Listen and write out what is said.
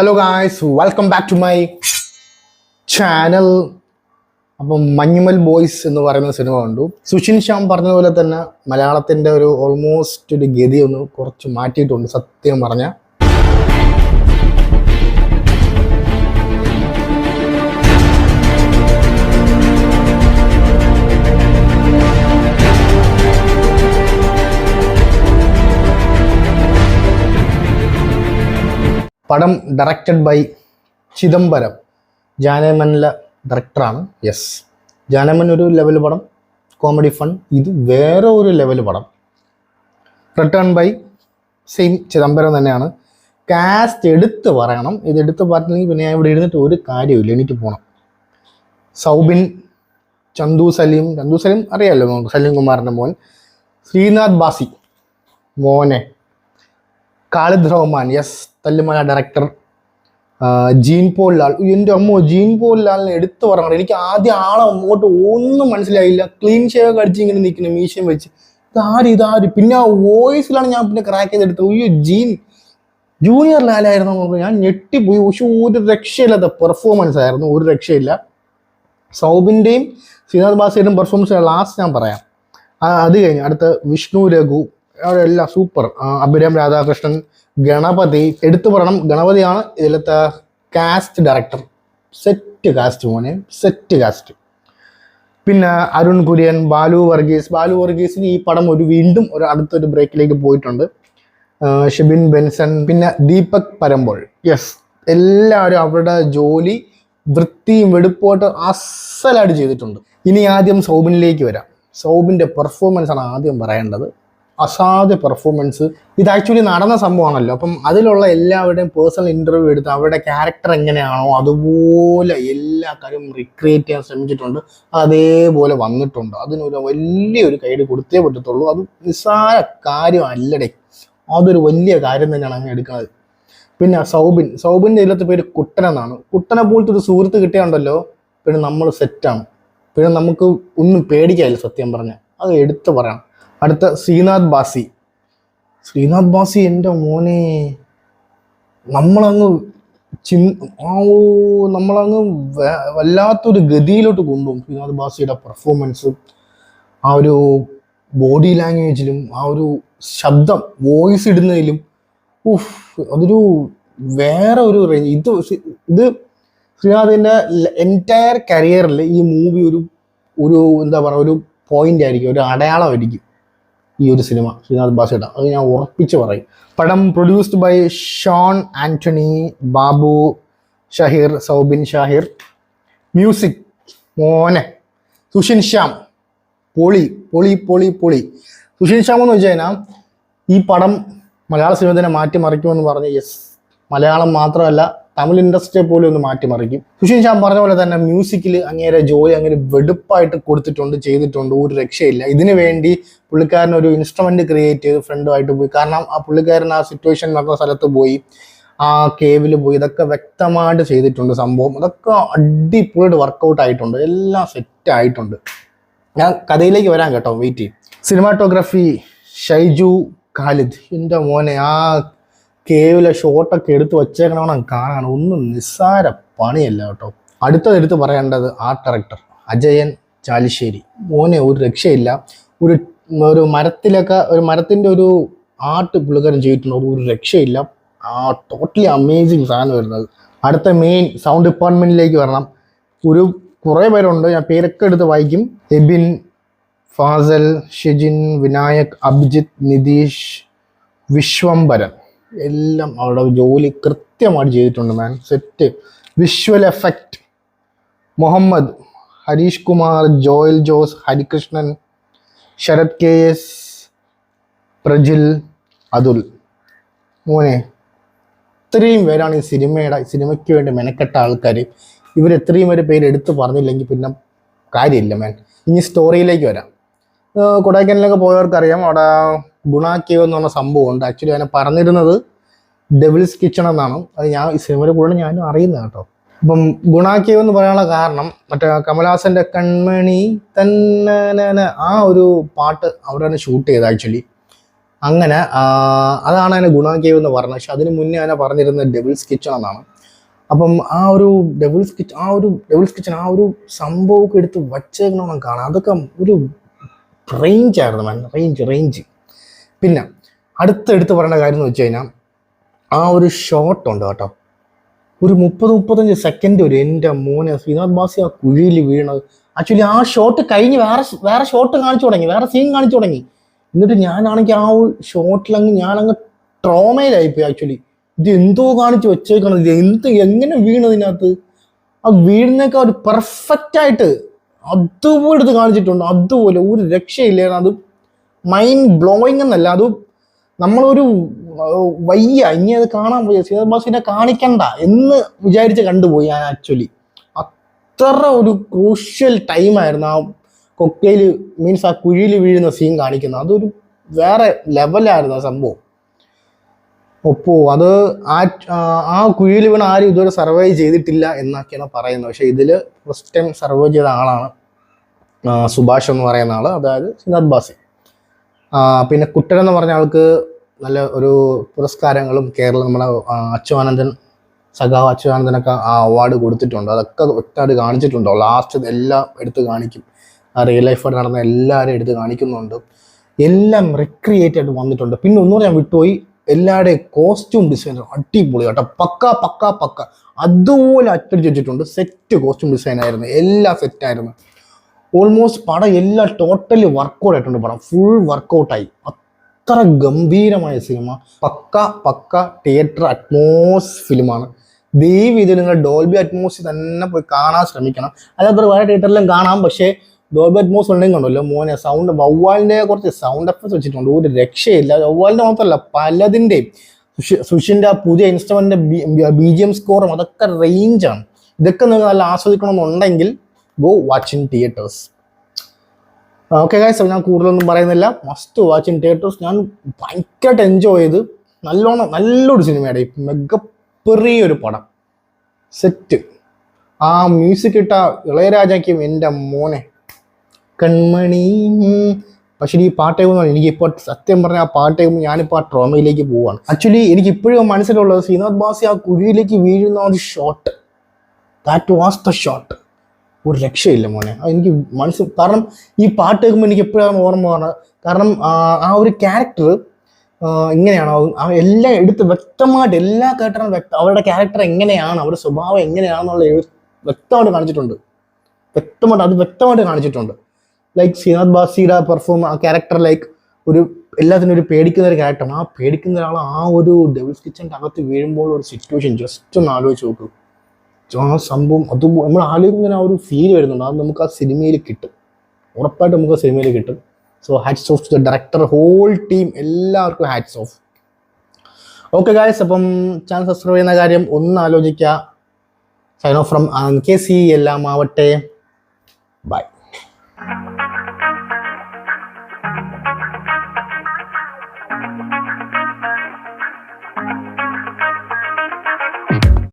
Hello guys, welcome back to my channel. അപ്പം Manjummel boys എന്ന് പറയുന്ന സിനിമ കണ്ടു. സുഷിൻ ശ്യാം പറഞ്ഞതുപോലെ തന്നെ മലയാളത്തിൻ്റെ ഒരു ഓൾമോസ്റ്റ് ഒരു ഗതി ഒന്ന് കുറച്ച് മാറ്റിയിട്ടുണ്ട് സത്യം പറഞ്ഞ. പടം ഡയറക്റ്റഡ് ബൈ ചിദംബരം. ജാനമനിലെ ഡയറക്ടറാണ്. യെസ്, ജാനമൻ ഒരു ലെവൽ പടം, കോമഡി ഫൺ. ഇത് വേറെ ഒരു ലെവൽ പടം. റിട്ടേൺ ബൈ സെയിം ചിദംബരം തന്നെയാണ്. കാസ്റ്റ് എടുത്ത് പറയണം. ഇത് എടുത്ത് പറഞ്ഞെങ്കിൽ പിന്നെ ഞാൻ ഇവിടെ ഇരുന്നിട്ട് ഒരു കാര്യമില്ല, എനിക്ക് പോകണം. സൗബിൻ, ചന്തു സലീം അറിയാമല്ലോ നമുക്ക്, സലീം കുമാറിൻ്റെ മോൻ. ശ്രീനാഥ് ബാസി മോനെ. Khalid Rahman, yes, Thallumala director. Jean Paul Lal, എൻ്റെ അമ്മോ, ജീൻ പോൾ ലാലിനെ എടുത്തു പറയണം. എനിക്ക് ആദ്യം ആളെ അങ്ങോട്ട് ഒന്നും മനസ്സിലായില്ല. ക്ലീൻ ഷേവ് അടിച്ച് ഇങ്ങനെ നിൽക്കുന്നു മീശയും വെച്ച്. ഇതാര് പിന്നെ ആ വോയിസിലാണ് ഞാൻ പിന്നെ ക്രാക്ക് ചെയ്തെടുത്തത്. അയ്യോ, ജൂനിയർ ലാലായിരുന്നു. ഞാൻ ഞെട്ടിപ്പോയി. പക്ഷെ ഒരു രക്ഷയില്ലാത്ത പെർഫോമൻസ് ആയിരുന്നു, ഒരു രക്ഷയില്ല. സൗബിൻ്റെയും ശ്രീനാഥ് ബാസിയുടെയും പെർഫോമൻസ് ലാസ്റ്റ് ഞാൻ പറയാം. അത് കഴിഞ്ഞ് അടുത്ത വിഷ്ണു രഘു, അവരെല്ലാം സൂപ്പർ. അഭിരാം രാധാകൃഷ്ണൻ, ഗണപതി എടുത്തു പറയണം. ഗണപതിയാണ് ഇതിലത്തെ കാസ്റ്റ് ഡയറക്ടർ. സെറ്റ് കാസ്റ്റ് മോനെ, സെറ്റ് കാസ്റ്റ്. പിന്നെ അരുൺ കുര്യൻ, ബാലു വർഗീസിന് ഈ പടം വീണ്ടും അടുത്തൊരു ബ്രേക്കിലേക്ക് പോയിട്ടുണ്ട്. ഷിബിൻ ബെൻസൺ, പിന്നെ ദീപക് പരമ്പോൾ. യെസ്, എല്ലാവരും അവരുടെ ജോലി വൃത്തിയും വെടുപ്പോട്ട് അസലായിട്ട് ചെയ്തിട്ടുണ്ട്. ഇനി ആദ്യം സൗബിനിലേക്ക് വരാം. സൗബിൻ്റെ പെർഫോമൻസ് ആണ് ആദ്യം പറയേണ്ടത്. അസാധ്യ പെർഫോമൻസ്. ഇത് ആക്ച്വലി നടന്ന സംഭവമാണല്ലോ. അപ്പം അതിലുള്ള എല്ലാവരുടെയും പേഴ്സണൽ ഇൻ്റർവ്യൂ എടുത്ത് അവരുടെ ക്യാരക്ടർ എങ്ങനെയാണോ അതുപോലെ എല്ലാ കാര്യവും റിക്രിയേറ്റ് ചെയ്യാൻ ശ്രമിച്ചിട്ടുണ്ട്. അതേപോലെ വന്നിട്ടുണ്ട്. അതിനൊരു വലിയൊരു കൈഡ് കൊടുത്തേ പറ്റത്തുള്ളൂ. അത് നിസ്സാര കാര്യമല്ലടേ, അതൊരു വലിയ കാര്യം തന്നെയാണ് അങ്ങനെ എടുക്കുന്നത്. പിന്നെ സൗബിൻ്റെ ഇതിലത്തെ പേര് കുട്ടനെന്നാണ്. കുട്ടനെ പോലത്തെ ഒരു സുഹൃത്ത് കിട്ടിയുണ്ടല്ലോ, പിന്നെ നമ്മൾ സെറ്റാണ്. പിന്നെ നമുക്ക് ഒന്നും പേടിക്കാനില്ല സത്യം പറഞ്ഞാൽ, അത് എടുത്തു പറയാം. അടുത്ത ശ്രീനാഥ് ബാസി എൻ്റെ മോനെ, നമ്മളങ്ങ് വല്ലാത്തൊരു ഗതിയിലോട്ട് കൊണ്ടുപോകും. ശ്രീനാഥ് ബാസിയുടെ പെർഫോമൻസ്, ആ ഒരു ബോഡി ലാംഗ്വേജിലും ആ ഒരു ശബ്ദം വോയിസ് ഇടുന്നതിലും അതൊരു വേറെ ഒരു റേഞ്ച്. ഇത് ശ്രീനാഥിൻ്റെ എൻറ്റയർ കരിയറിൽ ഈ മൂവി ഒരു എന്താ പറയുക, ഒരു പോയിന്റ് ആയിരിക്കും, ഒരു അടയാളമായിരിക്കും ഈ ഒരു സിനിമ ശ്രീനാഥ് ബാസിയുടെ. അത് ഞാൻ ഉറപ്പിച്ച് പറയും. പടം produced by Shawn Antony, Babu Shaheer, Soubin Shahir. Music മോനെ സുഷിൻ ശ്യാം, പൊളി. സുഷിൻ ശ്യാം എന്ന് വെച്ച് കഴിഞ്ഞാൽ ഈ പടം മലയാള സിനിമ തന്നെ മാറ്റിമറിക്കുമെന്ന് പറഞ്ഞ്, യെസ്, മലയാളം മാത്രമല്ല തമിഴ് ഇൻഡസ്ട്രിയെ പോലും ഒന്ന് മാറ്റിമറിക്കും. സുഷിൻ ശ്യാം പറഞ്ഞ പോലെ തന്നെ മ്യൂസിക്കിൽ അങ്ങേരെ ജോലി അങ്ങനെ വെടുപ്പായിട്ട് ചെയ്തിട്ടുണ്ട്. ഒരു രക്ഷയില്ല. ഇതിനു വേണ്ടി പുള്ളിക്കാരൻ ഒരു ഇൻസ്ട്രുമെന്റ് ക്രിയേറ്റ് ചെയ്ത് ഫ്രണ്ടുമായിട്ട് പോയി. കാരണം ആ പുള്ളിക്കാരൻ ആ സിറ്റുവേഷൻ നടന്ന സ്ഥലത്ത് പോയി, ആ കേവിൽ പോയി, ഇതൊക്കെ വ്യക്തമായിട്ട് ചെയ്തിട്ടുണ്ട് സംഭവം. അതൊക്കെ അടിപൊളിയായിട്ട് വർക്കൗട്ട് ആയിട്ടുണ്ട്, എല്ലാം സെറ്റ് ആയിട്ടുണ്ട്. ഞാൻ കഥയിലേക്ക് വരാൻ കേട്ടോ, വെയിറ്റ് ചെയ്യും. സിനിമാറ്റോഗ്രാഫി ഷൈജു ഖാലിദ്, എൻ്റെ മോനെ, ആ കേവിലെ ഷോട്ടൊക്കെ എടുത്ത് വച്ചേക്കണം കാണാൻ. ഒന്നും നിസ്സാര പണിയല്ല കേട്ടോ. അടുത്തതെടുത്ത് പറയേണ്ടത് ആർട്ട് ഡയറക്ടർ അജയൻ ചാലിശ്ശേരി. മോനെ, ഒരു രക്ഷയില്ല. ഒരു മരത്തിൻ്റെ ഒരു ആർട്ട് പുള്ളിക്കാരൻ ചെയ്തിട്ടുണ്ട്, ഒരു രക്ഷയില്ല. ടോട്ടലി അമേസിങ് സാധനം വരുന്നത്. അടുത്ത മെയിൻ സൗണ്ട് ഡിപ്പാർട്ട്മെൻറ്റിലേക്ക് വരണം. കുറേ പേരുണ്ട്, ഞാൻ പേരൊക്കെ എടുത്ത് വായിക്കും. എബിൻ, ഫാസൽ, ഷിജിൻ, വിനായക്, അഭിജിത്ത്, നിതീഷ്, വിശ്വംഭരൻ, എല്ലാം അവരുടെ ജോലി കൃത്യമായിട്ട് ചെയ്തിട്ടുണ്ട് man. Set. Visual effect Muhammad, Harish Kumar, Joel Jose, Harikrishnan, Sarath KS, Prajil, Athul. മോനെ, ഇത്രയും പേരാണ് ഈ സിനിമയ്ക്ക് വേണ്ടി മെനക്കെട്ട ആൾക്കാർ. ഇവരെത്രയും പേര് എടുത്തു പറഞ്ഞില്ലെങ്കിൽ പിന്നെ കാര്യമില്ല മാൻ. ഇനി സ്റ്റോറിയിലേക്ക് വരാം. കൊടൈക്കനാലിലൊക്കെ പോയവർക്കറിയാം, അവിടെ ഗുണ കേവ് എന്ന് പറഞ്ഞ സംഭവമുണ്ട്. ആക്ച്വലി അതിനെ പറഞ്ഞിരുന്നത് ഡെവിൾസ് കിച്ചൺ എന്നാണ്. അത് ഞാൻ ഈ സിനിമയുടെ കൂടെ ഞാനും അറിയുന്നത് കേട്ടോ. അപ്പം ഗുണ കേവ് എന്ന് പറയാനുള്ള കാരണം മറ്റേ കമലഹാസൻ്റെ കൺമണി തന്നെ ആ ഒരു പാട്ട് അവിടെയാണ് ഷൂട്ട് ചെയ്തത്. ആക്ച്വലി അങ്ങനെ അതാണ് അതിനെ ഗുണ കേവ് എന്ന് പറഞ്ഞത്. പക്ഷെ അതിന് മുന്നേ അതിനെ പറഞ്ഞിരുന്നത് ഡെവിൾസ് കിച്ചൺ എന്നാണ്. അപ്പം ആ ഒരു ഡെവിൾസ് കിച്ചൺ ആ ഒരു സംഭവമൊക്കെ എടുത്ത് വച്ചേക്കണമെന്ന് കാണാം. അതൊക്കെ ഒരു റേഞ്ച് ആയിരുന്നു മാൻ, റേഞ്ച്. പിന്നെ അടുത്തെടുത്ത് പറയേണ്ട കാര്യം എന്ന് വെച്ച് കഴിഞ്ഞാൽ ആ ഒരു ഷോട്ട് ഉണ്ട് കേട്ടോ, ഒരു 30-35 സെക്കൻഡ് വരും. എൻ്റെ മോനെ ശ്രീനാഥ് ബാസി ആ കുഴിയിൽ വീണത്. ആക്ച്വലി ആ ഷോട്ട് കഴിഞ്ഞ് വേറെ ഷോട്ട് കാണിച്ചു തുടങ്ങി, വേറെ സീൻ കാണിച്ചു തുടങ്ങി. എന്നിട്ട് ഞാനാണെങ്കിൽ ആ ഒരു ഷോട്ടിലങ്ങ് ഞാനങ്ങ് ട്രോമയിലായിപ്പോയി. ആക്ച്വലി ഇത് എന്തോ കാണിച്ച് വെച്ചേക്കണം, ഇത് എങ്ങനെ വീണതിനകത്ത്. ആ വീടിനൊക്കെ ഒരു പെർഫെക്റ്റ് ആയിട്ട് അതുപോലെ എടുത്ത് കാണിച്ചിട്ടുണ്ട്. അതുപോലെ ഒരു രക്ഷയില്ല. അത് മൈൻഡ് ബ്ലോയിങ് എന്നല്ല, അത് നമ്മളൊരു വയ്യ ഇനി അത് കാണാൻ പോയി, ശ്രീനാഥ് ബാസിനെ കാണിക്കണ്ട എന്ന് വിചാരിച്ച് കണ്ടുപോയി ഞാൻ. ആക്ച്വലി അത്ര ഒരു ക്രൂഷ്യൽ ടൈമായിരുന്നു ആ കൊക്കയിൽ, മീൻസ് ആ കുഴിയിൽ വീഴുന്ന സീൻ കാണിക്കുന്നത്. അതൊരു വേറെ ലെവലായിരുന്നു ആ സംഭവം. അപ്പോൾ അത് ആ കുഴിയിൽ വീണ ആരും ഇതുവരെ സർവൈവ് ചെയ്തിട്ടില്ല എന്നൊക്കെയാണ് പറയുന്നത്. പക്ഷെ ഇതിൽ ഫസ്റ്റ് ടൈം സർവൈവ് ചെയ്ത ആളാണ് സുഭാഷ് എന്ന് പറയുന്ന ആൾ, അതായത് ശ്രീനാഥ് ബാസി. പിന്നെ കുട്ടൻ എന്ന് പറഞ്ഞ ആൾക്ക് നല്ല ഒരു പുരസ്കാരങ്ങളും കേരളം നമ്മുടെ സഖാവ് അച്യുതാനന്ദനൊക്കെ ആ അവാർഡ് കൊടുത്തിട്ടുണ്ട്. അതൊക്കെ വ്യക്തമായിട്ട് കാണിച്ചിട്ടുണ്ടോ, ലാസ്റ്റ് എല്ലാം എടുത്ത് കാണിക്കും. ആ റിയൽ ലൈഫായിട്ട് നടന്ന എല്ലാവരും എടുത്ത് കാണിക്കുന്നുണ്ട്. എല്ലാം റിക്രിയേറ്റ് ആയിട്ട് വന്നിട്ടുണ്ട്. പിന്നെ ഒന്നുകൂടെ ഞാൻ വിട്ടുപോയി, എല്ലാവരുടെയും കോസ്റ്റ്യൂം ഡിസൈൻ അടിപൊളി കേട്ടോ, പക്ക അതുപോലെ അച്ചടിച്ച് വെച്ചിട്ടുണ്ട്. സെറ്റ് കോസ്റ്റ്യൂം ഡിസൈൻ ആയിരുന്നു, എല്ലാം സെറ്റായിരുന്നു. ഓൾമോസ്റ്റ് പടം എല്ലാം ടോട്ടലി വർക്കൗട്ട് ആയിട്ടുണ്ട്. പടം ഫുൾ വർക്കൗട്ടായി. അത്ര ഗംഭീരമായ സിനിമ, പക്ക തിയേറ്റർ അറ്റ്മോസ് ഫിലിമാണ്. ദയവ് ഇത് നിങ്ങൾ ഡോൾബി അറ്റ്മോസിൽ തന്നെ പോയി കാണാൻ ശ്രമിക്കണം. അല്ലാതെ വേറെ തിയേറ്ററിലും കാണാം, പക്ഷേ ഡോൾബി അറ്റ്മോസ് ഉണ്ടെങ്കിൽ ഉണ്ടല്ലോ മോനെ, സൗണ്ട് വവ്വാലിൻ്റെ കുറച്ച് സൗണ്ട് എഫക്ട്സ് വെച്ചിട്ടുണ്ട്, ഒരു രക്ഷയില്ല. വവ്വാലിൻ്റെ മാത്രമല്ല പലതിൻ്റെയും, സുഷിൻ്റെ ആ പുതിയ ഇൻസ്ട്രുമെൻ്റിൻ്റെ BGM സ്കോറും അതൊക്കെ റേഞ്ചാണ്. ഇതൊക്കെ നിങ്ങൾ നല്ല ആസ്വദിക്കണമെന്നുണ്ടെങ്കിൽ go watch in theatres. Okay guys, ഞാൻ കൂടുതലൊന്നും പറയുന്നില്ല, മസ്റ്റ് വാച്ച് ഇൻ തിയേറ്റേഴ്സ്. ഞാൻ ഭയങ്കരമായിട്ട് എൻജോയ് ചെയ്ത് നല്ലൊരു സിനിമയുടെ മികപ്പെറിയൊരു പടം സെറ്റ്. ആ മ്യൂസിക് ഇട്ട ഇളയരാജയ്ക്കും എൻ്റെ മോനെ കൺമണി. പക്ഷേ ഈ പാട്ട് കേൾക്കുമ്പോൾ എനിക്കിപ്പോൾ സത്യം പറഞ്ഞാൽ ആ പാട്ട് കേൾക്കുമ്പോൾ ഞാനിപ്പോൾ ആ ട്രോമയിലേക്ക് പോവാണ്. ആക്ച്വലി എനിക്കിപ്പോഴും മനസ്സിലുള്ളത് ശ്രീനാഥ് ബാസി ആ കുഴിയിലേക്ക് വീഴുന്ന ഒരു shot, that was the shot. ഒരു രക്ഷയില്ല മോനെ, എനിക്ക് കാരണം ഈ പാട്ട് കേൾക്കുമ്പോൾ എനിക്ക് എപ്പോഴാണ് ഓർമ്മ പറഞ്ഞത്. കാരണം ആ ഒരു ക്യാരക്ടർ ഇങ്ങനെയാണ്, എല്ലാം എടുത്ത് വ്യക്തമായിട്ട് എല്ലാ ക്യാരക്ടറും അവരുടെ ക്യാരക്ടർ എങ്ങനെയാണ്, അവരുടെ സ്വഭാവം എങ്ങനെയാണെന്നുള്ള വ്യക്തമായിട്ട് കാണിച്ചിട്ടുണ്ട്. ലൈക്ക് ശ്രീനാഥ് ബാസിയുടെ ആ ക്യാരക്ടർ ലൈക്ക് എല്ലാത്തിനും ഒരു പേടിക്കുന്ന ഒരു ക്യാരക്ടറാണ്. ആ പേടിക്കുന്ന ഒരാൾ ആ ഒരു ഡെവിൾസ് കിച്ചൻ്റെ അകത്ത് വീഴുമ്പോൾ ഒരു സിറ്റുവേഷൻ ജസ്റ്റ് ഒന്ന് ആലോചിച്ച് നോക്കും. ആ സംഭവം അത് നമ്മൾ ആലോചിക്കുന്ന ആ ഒരു ഫീൽ വരുന്നുണ്ട്. അത് നമുക്ക് ആ സിനിമയിൽ കിട്ടും, ഉറപ്പായിട്ട് നമുക്ക് ആ സിനിമയിൽ കിട്ടും. So hats off to the director, whole team, എല്ലാവർക്കും ഹാറ്റ്സ് ഓഫ്. ഓക്കെ ഗായ്സ്, അപ്പം ചാനൽ സബ്സ്ക്രൈബ് ചെയ്യുന്ന കാര്യം ഒന്ന് ആലോചിക്കുക. സൈൻ ഓഫ് ഫ്രം KC എല്ലാം ആവട്ടെ, ബൈ.